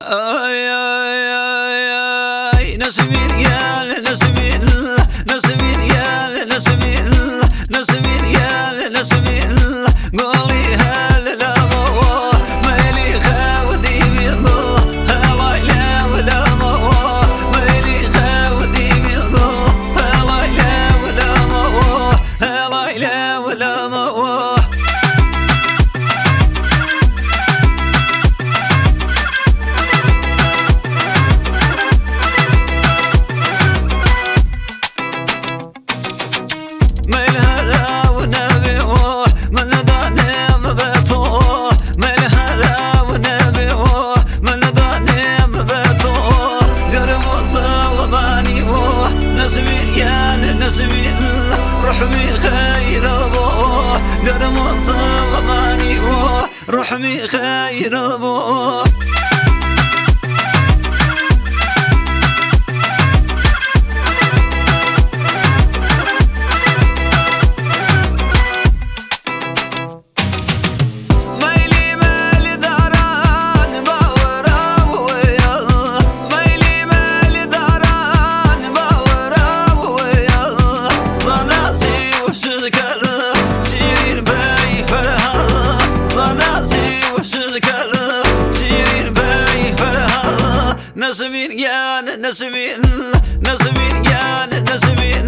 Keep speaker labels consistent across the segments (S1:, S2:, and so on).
S1: آي آي آي آي نسمين يا نسمين نسمين يا نسمين نسمين يا نسمين قولي هل لا مو مالي خاودي بيقول هلا لا ولا مو مالي خاودي بيقول هلا لا ولا مو هلا لا ولا مو رحمي خير ابوه قرم الظلماني رحمي خير ابوه نسمين يا نسمين نسمين يا نسمين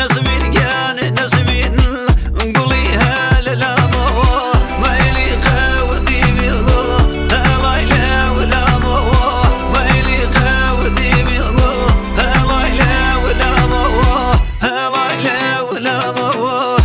S1: نسمين يا نسمين قولي هل لا مو ما إلي خاودي بيقول هلا لا ولا مو ما إلي خاودي بيقول هلا لا ولا مو هلا لا ولا مو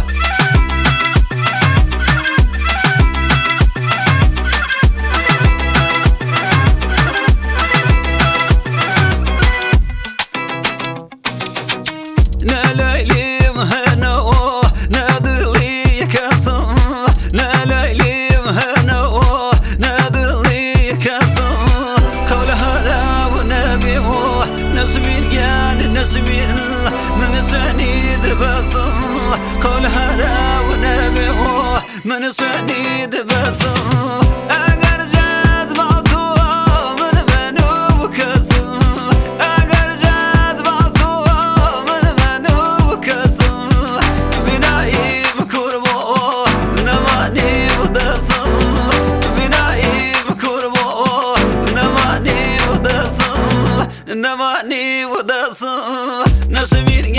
S1: نسمين يا نسمين من سنيد بصم قولها لا ونبيه من سنيد بصم أقر جاد بعطوه من بنو كسم أقر جاد بعطوه من بنو كسم بناي بكربو نماني ودسم بناي بكربو نماني ودسم نماني ودسم نسمين